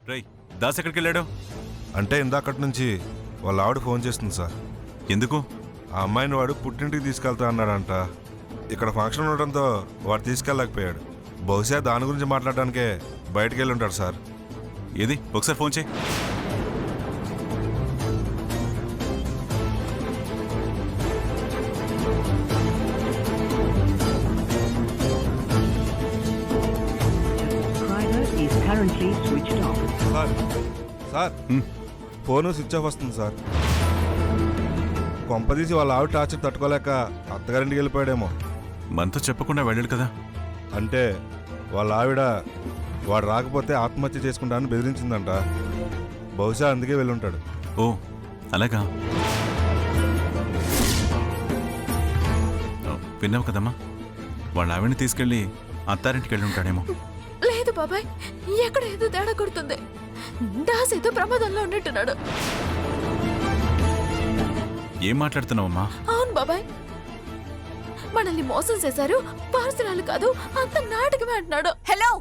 రేయ్, దాస్ ఎక్కడికి వెళ్ళాడు? అంటే ఇందాకటి నుంచి వాళ్ళ ఆవిడ ఫోన్ చేస్తుంది సార్. ఎందుకు? ఆ అమ్మాయిని వాడు పుట్టింటికి తీసుకెళ్తా అన్నాడంట. ఇక్కడ ఫంక్షన్ ఉండడంతో వాడు తీసుకెళ్ళలేకపోయాడు. బహుశా దాని గురించి మాట్లాడడానికే బయటికి వెళ్ళి ఉంటాడు సార్. ఏది ఒకసారి ఫోన్ చేయి. Currently switched off. Sir sir phone switch off వస్తుంది సార్. కొంపదీసి వాళ్ళ ఆవిడ టార్చర్ తట్టుకోలేక అత్తగారింటికి వెళ్ళిపోయాడేమో. మనతో చెప్పకుండా వెళ్ళాడు కదా. అంటే వాళ్ళ ఆవిడ వాడు రాకపోతే ఆత్మహత్య చేసుకుంటానని బెదిరించిందంట. బహుశా అందుకే వెళ్ళుంటాడు. ఓ అలాగా. విన్నావు కదమ్మా, వాళ్ళ ఆవిడని తీసుకెళ్ళి అత్తారింటికి వెళ్ళి ఉంటాడేమో. లేదు బాబాయ్, ఎక్కడ ఏదో తేడా కొడుతుంది. దాస్ ఏదో ప్రమాదంలో ఉన్నట్టున్నాడు. ఏం మాట్లాడుతున్నావమ్మా? అవును బాబాయ్, మనల్ని మోసం చేశారు, పార్సనాలు కాదు, అంత నాటకమే అంటున్నాడు. హలో,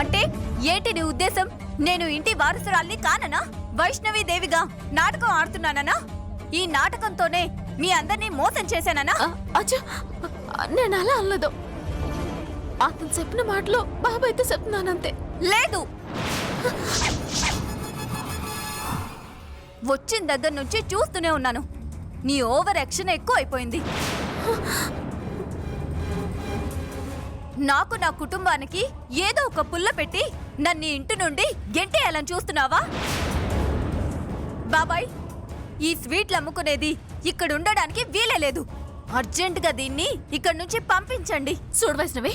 అంటే ఏంటి నీ ఉద్దేశం? నేను ఇంటి వారసురాల్ని కాననా? వైష్ణవి దేవిగా నాటకం ఆడుతున్నాననా? ఈ నాటకంతోనే మీ అందరినీ మోసం చేశాననా? అచ్చా, నేను అలా అనలేదు. అతను చెప్పిన మాటలో బాబాయ్తో చెప్తున్నానంతే. లేదు, వచ్చిన దగ్గర నుంచి చూస్తూనే ఉన్నాను. నీ ఓవర్ యాక్షన్ ఎక్కువ అయిపోయింది. నాకు నా కుటుంబానికి ఏదో ఒక పుల్ల పెట్టి నన్ను ఇంటి నుండి గెంటేయాలని చూస్తున్నావా? బాబాయ్, ఈ స్వీట్లు అమ్ముకునేది ఇక్కడ ఉండడానికి వీలే లేదు. అర్జెంటుగా దీన్ని ఇక్కడి నుంచి పంపించండి. చూడు వైష్ణవి,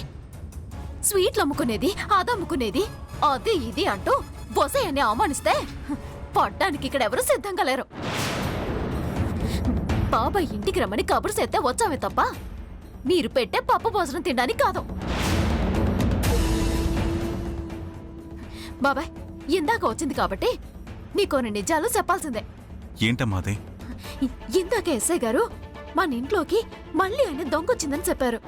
స్వీట్లు అమ్ముకునేది, అది అమ్ముకునేది, అది ఇది అంటూ బొసయ్యని అవమానిస్తే పడ్డానికి ఇక్కడ ఎవరు సిద్ధంగా లేరు. బాబాయ్ ఇంటికి రమ్మని కబురు చేస్తే వచ్చామే తప్ప మీరు పెట్టే పప్పు భోజనం తినడానికి కాదు. బాబాయ్ ఇందాక వచ్చింది కాబట్టి నీకు కొన్ని నిజాలు చెప్పాల్సిందే. ఏంటమ్మాది? ఇందాక ఎస్ఐ గారు మన ఇంట్లోకి మళ్ళీ ఆయన దొంగొచ్చిందని చెప్పారు.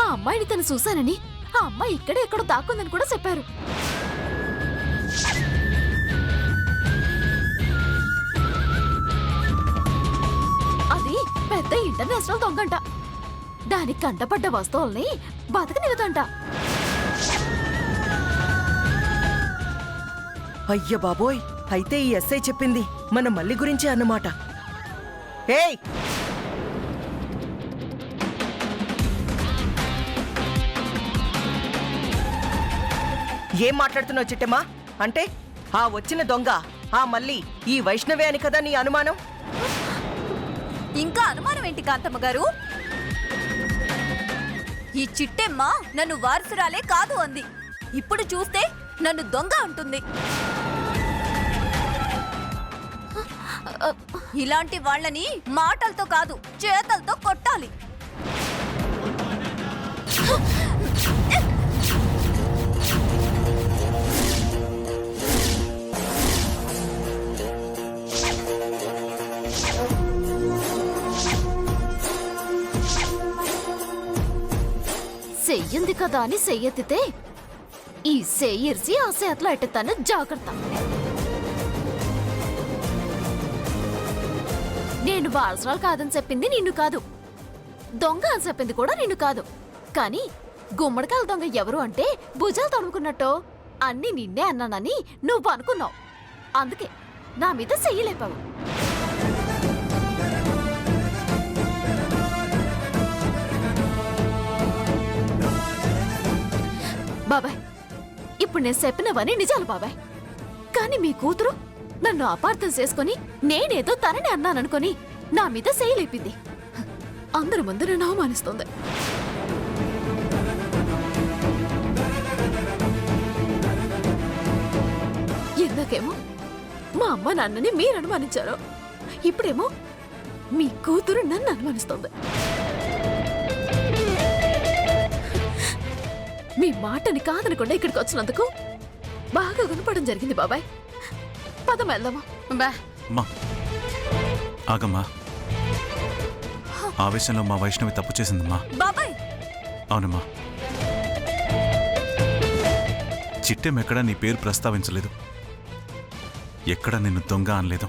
ఆ అమ్మాయిని తను చూశానని, ఆ అమ్మాయి ఇక్కడే ఎక్కడో దాక్కుందని కూడా చెప్పారు. అది పెద్ద ఇంటర్నేషనల్ దొంగంట. దానికి కంటపడ్డ వస్తువుల్ని బతకనివ్వదంట. అయ్య బాబోయ్, అయితే ఈ ఎస్ఐ చెప్పింది మన మల్లి గురించి అన్నమాట. ఏయ్, ఏం మాట్లాడుతున్నావు చిట్టమ్మా? అంటే ఆ వచ్చిన దొంగ ఆ మల్లి ఈ వైష్ణవే అని కదా నీ అనుమానం? ఇంకా అనుమానం ఏంటి కాంతమ్మ గారు? ఈ చిట్టెమ్మ నన్ను వారసురాలే కాదు అంది. ఇప్పుడు చూస్తే నన్ను దొంగ అంటుంది. ఇలాంటి వాళ్ళని మాటలతో కాదు, చేతలతో కొట్టాలి. చెయ్యింది కదా అని చెయ్యెత్తితే ఈ చెయ్యిర్చి ఆ చేతిలో ఎట్టుతాను. జాగ్రత్త. నేను వారసురాలు కాదని చెప్పింది నిన్ను కాదు, దొంగ అని చెప్పింది కూడా నిన్ను కాదు. కానీ గుమ్మడికాయల దొంగ ఎవరు అంటే భుజాలు తడుముకున్నట్టో అన్ని నిన్నే అన్నానని నువ్వు అనుకున్నావు. అందుకే నా మీద చెయ్యలేపావు. బాబాయ్, ఇప్పుడు నేను చెప్పినవన్నీ నిజాలు బాబాయ్. కానీ మీ కూతురు నన్ను అపార్థం చేసుకుని నేనేదో తనని అన్నాననుకొని నా మీద చేయలేపింది. అందరి ముందు నన్ను అవమానిస్తుంది. ఇందాకేమో మా అమ్మ నాన్నని మీరు అనుమానించారు, ఇప్పుడేమో మీ కూతురు నన్ను అనుమానిస్తుంది. మీ మాటని కాదనకుండా ఇక్కడికి వచ్చినందుకు బాగా గుణపడడం జరిగింది బాబాయ్. పదం వెళ్దామా? బా అమ్మా ఆగమ్మా. ఆవేశంలో మా వైష్ణవి తప్పు చేసిందమ్మా. బాబాయ్ అవునమ్మా. చిట్టెం ఎక్కడా నీ పేరు ప్రస్తావించలేదు, ఎక్కడా నిన్ను దొంగ అనలేదు.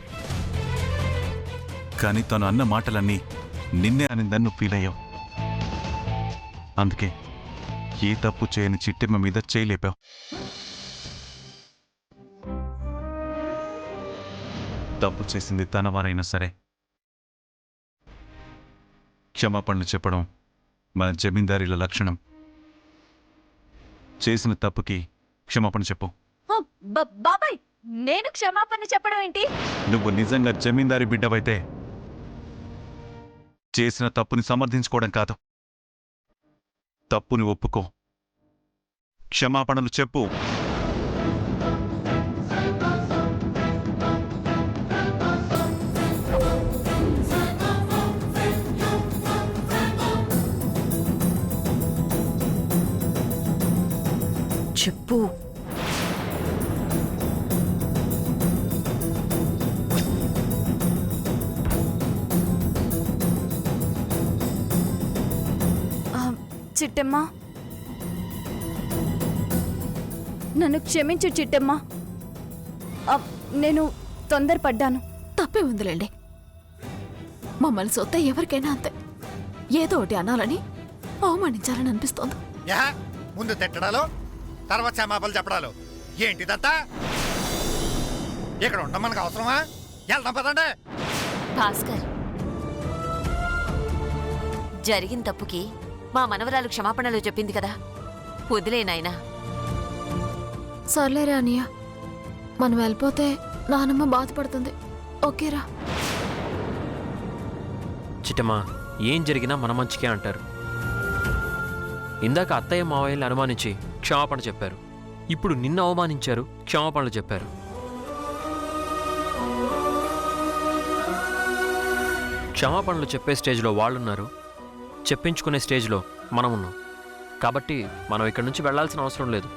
కానీ తను అన్న మాటలన్నీ నిన్నే అనిందని నువ్వు ఫీల్ అయ్యావు. అందుకే ఏ తప్పు చేయని చిట్టెమ్మ మీద చేయలేపావు. తప్పు చేసింది తన వారైనా సరే క్షమాపణలు చెప్పడం మన జమీందారీల లక్షణం. చేసిన తప్పుకి క్షమాపణ చెప్పు. బాబాయ్ నేను క్షమాపణ చెప్పడం ఏంటి? నువ్వు నిజంగా జమీందారీ బిడ్డవైతే చేసిన తప్పుని సమర్థించుకోవడం కాదు, తప్పుని ఒప్పుకో, క్షమాపణలు చెప్పు. చెప్పు. చిట్టమ్మ నన్ను క్షమించు చిట్టమ్మ. నేను తొందరపడ్డాను. తప్పే ఉందిలేండి. మమ్మల్ని సొత్త ఎవరికైనా అంతే, ఏదో ఒకటి అనాలని అవమానించాలని అనిపిస్తోంది. యా ముందు తిట్టడాలు, తర్వాత క్షమాపణలు చెప్పడాలు ఏంటిదంతా? ఇక్కడ ఉండడం మనకు అవసరమా? వెళ్దాం పదండి. భాస్కర్, జరిగిన తప్పుకి మా మనవరాలు క్షమాపణలు చెప్పింది కదా, వదిలే నాయనా. సర్లేరా అనియా, మనం వెళ్ళిపోతే నానమ్మ బాధపడుతుంది. ఓకేరా? చిట్టమ్మా, ఏం జరిగినా మన మంచికే అంటారు. ఇందాక అత్తయ్య మావయ్యని అనుమానించి క్షమాపణ చెప్పారు, ఇప్పుడు నిన్ను అవమానించారు, క్షమాపణలు చెప్పారు. క్షమాపణలు చెప్పే స్టేజ్లో వాళ్ళున్నారు, చెప్పించుకునే స్టేజ్లో మనం ఉన్నాం. కాబట్టి మనం ఇక్కడి నుంచి వెళ్లాల్సిన అవసరం లేదు.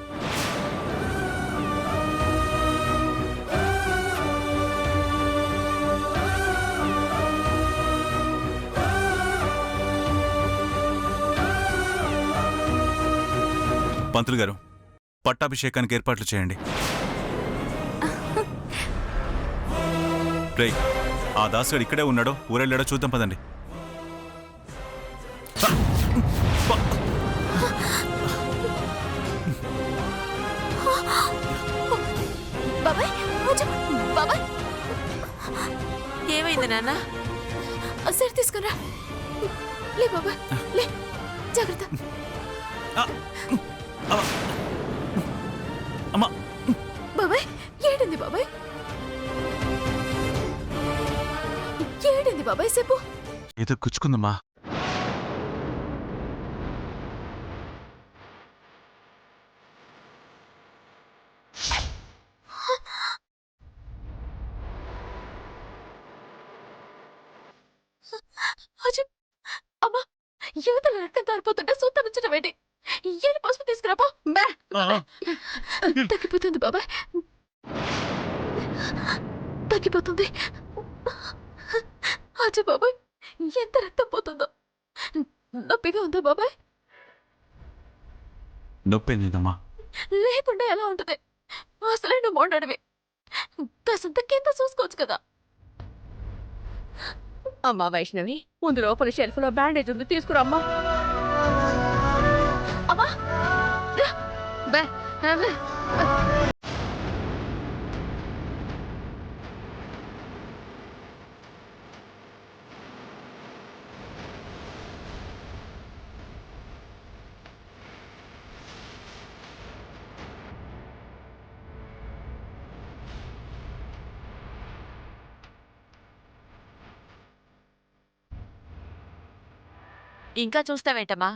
పంతులు గారు, పట్టాభిషేకానికి ఏర్పాట్లు చేయండి. రేయ్, ఆ దాసుగాడు ఇక్కడే ఉన్నాడో ఊరెళ్ళాడో చూద్దాం పదండి. బాబాయ్, బాబాయ్, ఏమైంది నాన్న? సరే తీసుకురా. లే బాబాయ్, లే, జాగ్రత్త. అమ్మా, బాబాయ్, ఏడింది బాబాయ్, ఏడింది బాబాయ్, చెప్పు. ఏదో గుచ్చుకుందమ్మా. అమ్మా, యువతల రక్తం కారిపోతుంటే సూత్తం ఇచ్చడం ఏంటి? ఏడు పసుపు తీసుకురాపో. తగ్గిపోతుంది బాబాయ్, తగ్గిపోతుంది. అచ్చా బాబాయ్, ఎంత రక్తం పోతుందో. నొప్పిగా ఉందా బాబాయ్? నొప్పేందమ్మా? లేకుండా ఎలా ఉంటుంది? అసలే నువ్వు మోడడివి, కాసంత కింద చూసుకోవచ్చు కదా. అమ్మా వైష్ణవి, ముందు లోపల షెల్ఫ్ లో బ్యాండేజ్ ఉంది, తీసుకురమ్మా. అమ్మా, ఇంకా చూస్తావేంటమ్మా?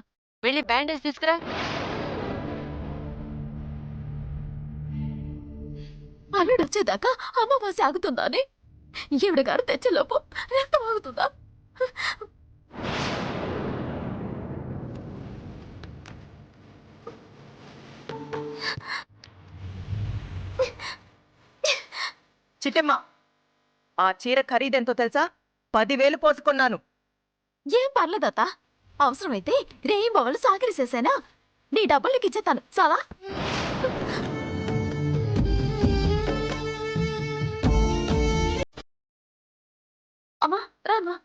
వెళ్ళి బ్యాండేజ్ తీసుకురా. అల్లుడు వచ్చేదాకా అమ్మవాసి ఆగుతుందా అని ఈవిడ గారు తెచ్చేలోపు రక్తం ఆగుతుందా? చిట్టమ్మ, ఆ చీర ఖరీదెంతో తెలుసా? 10,000 పోసుకున్నాను. ఏం పర్లేదత్త, అవసరమైతే రేయి బొమ్మలు సాకిరిసేసానా నీ డబ్బులు నీకు ఇచ్చేస్తాను చాలా. అమ్మా రామ్మా.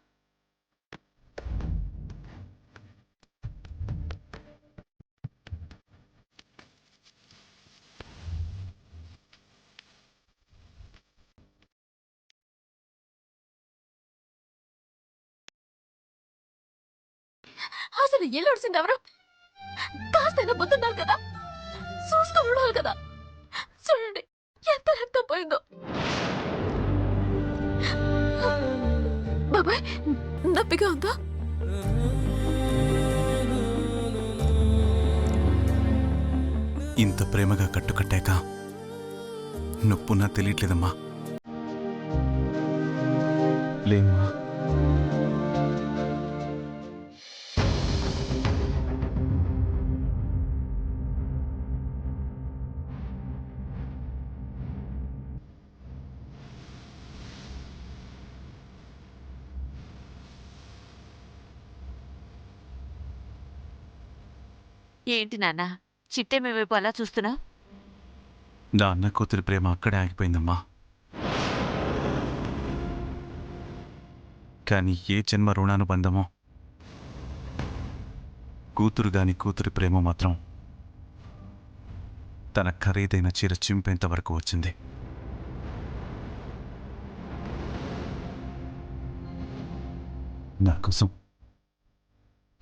అసలు ఇల్లు ఉడిసింది ఎవరు? కాస్తైనా బుద్ధున్నారు కదా, చూసుకొని ఉండాలి కదా. చూడండి ఎంత రక్తం పోయిందో. బాబాయ్ నొప్పిగా ఉందా? ఇంత ప్రేమగా కట్టుకట్టాక నొప్పున్నా తెలియట్లేదమ్మా. లేమ్మా. ఏంటి నాన్న చిట్టేమి వైపు అలా చూస్తున్నా? నా అన్న కూతురి ప్రేమ అక్కడే ఆగిపోయిందమ్మా. కానీ ఏ జన్మ రుణానుబంధమో కూతురు గాని కూతురి ప్రేమ మాత్రం తన ఖరీదైన చీర చింపేంత వరకు వచ్చింది.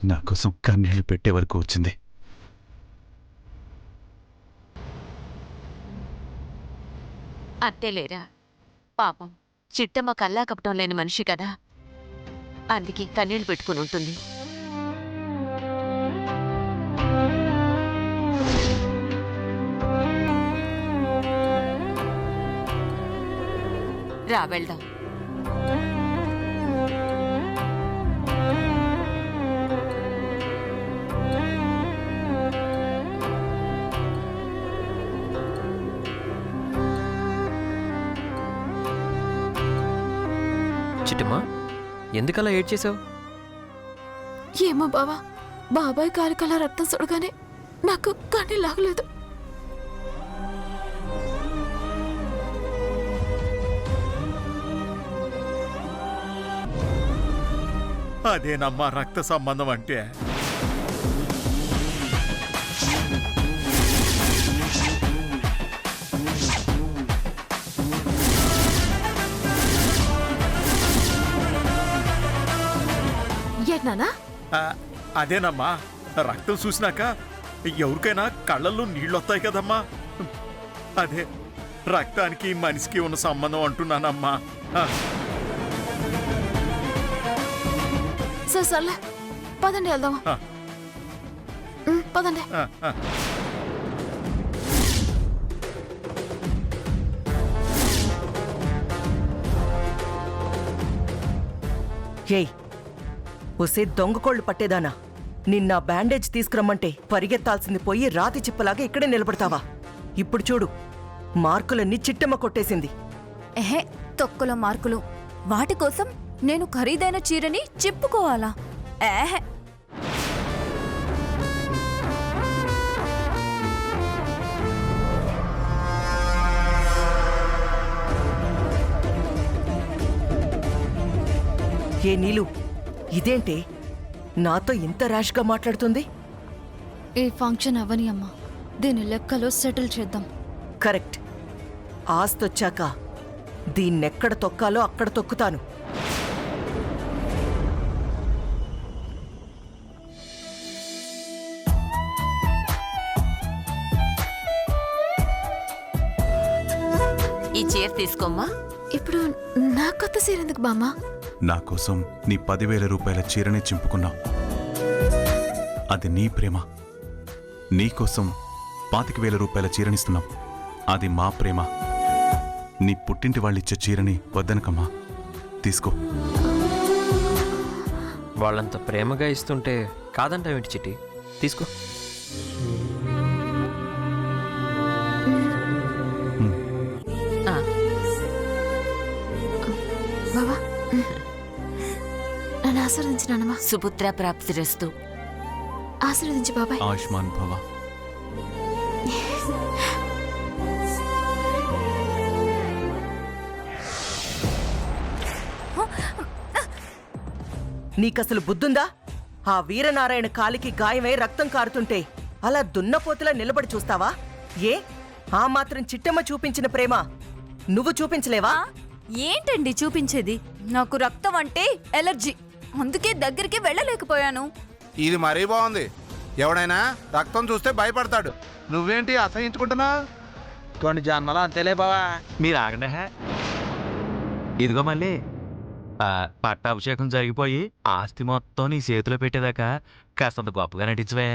నా కోసం కన్నీళ్లు పెట్టే వరకు వచ్చింది. అంతేలేరా, పాపం చిట్టమ్మ కల్లా కపటం లేని మనిషి కదా, అందుకే కన్నీళ్లు పెట్టుకుని ఉంటుంది. రా వెళ్దాం. చిట్టమ్మా, ఎందుకలా ఏడ్ చేసావు? ఏమో బావా, బాబాయ్ కాలికల్లా రక్తం చూడగానే నాకు కన్నీ లాగలేదు. అదేనమ్మా రక్త సంబంధం అంటే. ఏంటన్నా? అదేనమ్మా రక్తం చూసినాక ఎవరికైనా కళ్ళల్లో నీళ్ళొస్తాయి కదమ్మా, అదే రక్తానికి మనిషికి ఉన్న సంబంధం అంటున్నానమ్మా. సర్లే పదండి వెళ్దాం. పదండి. ఏయ్, ఒసే దొంగకోళ్లు పట్టేదానా, నిన్న బ్యాండేజ్ తీసుకురమ్మంటే పరిగెత్తాల్సింది పోయి రాతి చిప్పలాగా ఇక్కడే నిలబడతావా? ఇప్పుడు చూడు, మార్కులన్నీ చిట్టమ్మ కొట్టేసింది. ఎహే, తొక్కలో మార్కులు, వాటి కోసం నేను ఖరీదైన చీరని చెప్పుకోవాలా? ఏహే. ఏ నీలు, ఇదేంటే నాతో ఇంత ర్యాష్గా మాట్లాడుతుంది? ఈ ఫంక్షన్ అవని అమ్మా, దీని లెక్కలో సెటిల్ చేద్దాం. కరెక్ట్. ఆస్తొచ్చాక దీన్నెక్కడ తొక్కాలో అక్కడ తొక్కుతాను. ఈ చీర తీసుకోమ్మా. ఇప్పుడు నా కొత్త సీర ఎందుకు బామ్మ? నా కోసం నీ 10,000 రూపాయల చీరని చింపుకున్నావు. అది నీ ప్రేమ. నీకోసం 25,000 రూపాయల చీరనిస్తున్నాం. అది మా ప్రేమ. నీ పుట్టింటి వాళ్ళిచ్చే చీరని వద్దనకమ్మా, తీసుకో. వాళ్ళంత ప్రేమగా ఇస్తుంటే కాదంటావేంటి చిట్టి? తీసుకో. ఆశీర్వదించు నానమ్మ. సుపుత్ర ప్రాప్తిరస్తు. ఆశీర్వదించు బాబాయ్. ఆయుష్మాన్ భవ. నీకసలు బుద్ధుందా? ఆ వీరనారాయణ కాలికి గాయమై రక్తం కారుతుంటే అలా దున్నపోతులా నిలబడి చూస్తావా? ఏ ఆ మాత్రం చిట్టమ్మ చూపించిన ప్రేమ నువ్వు చూపించలేవా? ఏంటండి చూపించేది? నాకు రక్తం అంటే ఎలర్జీ, అందుకే దగ్గరికి వెళ్ళలేకపోయాను. ఇది మరీ బాగుంది. ఎవడైనా రక్తం చూస్తే భయపడతాడు. నువ్వేంటి అసహించుకుంటున్నా? కొన్ని జన్మలు అంతేలే బావా. మీరు ఆగండి. ఇదిగో మళ్ళీ పట్టాభిషేకం జరిగిపోయి ఆస్తి మొత్తం నీ చేతిలో పెట్టేదాకా కాస్తంత గొప్పగా నటించవే.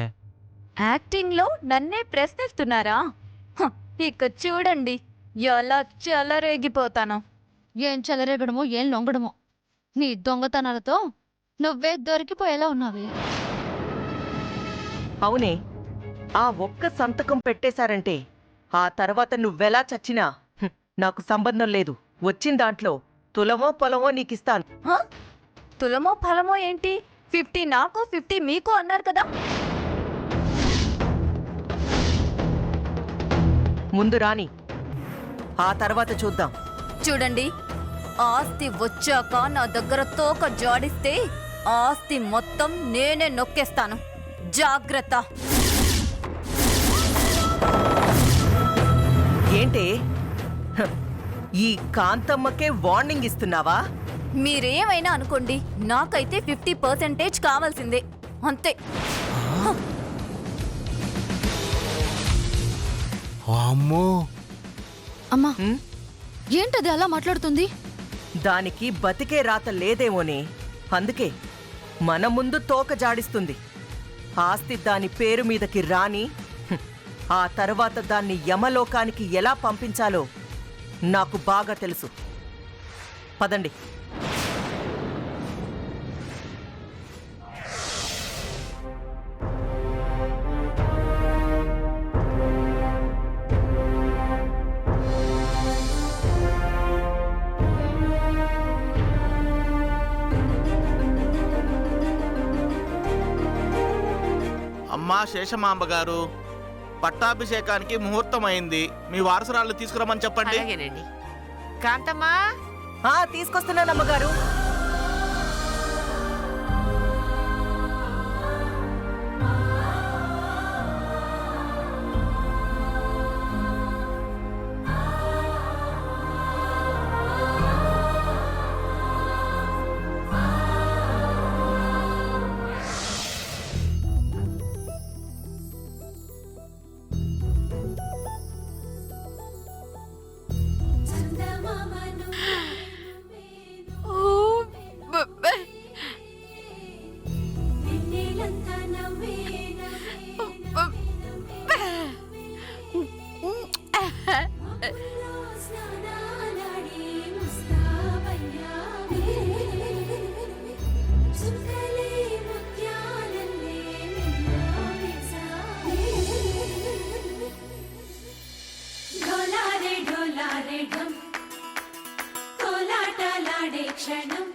యాక్టింగ్ లో నన్నే ప్రశ్నిస్తున్నారా? ఇక చూడండి ఎలా చెలరేగిపోతాను. ఏం చెలరేగడమో ఏం లొంగడమో నీ దొంగతనాలతో నువ్వే దొరికిపోయేలా ఉన్నావే. అవునే, ఆ ఒక్క సంతకం పెట్టేశారంటే ఆ తర్వాత నువ్వెలా చచ్చినా నాకు సంబంధం లేదు. వచ్చిన దాంట్లో తులమో పొలమో నీకిస్తాను. తులమో ఫలమో ఏంటి? 50 నాకు 50 మీకు అన్నారు కదా. ముందు రాని, ఆ తర్వాత చూద్దాం. చూడండి, ఆస్తి వచ్చాక నా దగ్గర తోక జాడిస్తే ఆస్తి మొత్తం నేనే నొక్కేస్తాను. జాగ్రత్త. ఏంటే ఈ కాంతమ్మకే వార్నింగ్ ఇస్తున్నావా? మీరేమైనా అనుకోండి, నాకైతే 50% కావాల్సిందే, అంతే. అమ్మో, అమ్మా ఏంటది అలా మాట్లాడుతుంది? దానికి బతికే రాత లేదేమోనే, అందుకే మన ముందు తోక జాడిస్తుంది. ఆస్తి దాని పేరు మీదకి రాని ఆ తర్వాత దాన్ని యమలోకానికి ఎలా పంపించాలో నాకు బాగా తెలుసు. పదండి. అమ్మా శేషమాంబ గారు, పట్టాభిషేకానికి ముహూర్తం అయింది. మీ వారసురాళ్ళు తీసుకురమ్మని చెప్పండి. అలాగేనండి. కాంతమ్మా, తీసుకొస్తున్నానమ్మగారు. ढोलारे ढोलारे ढम कोलाटालाडे क्षणम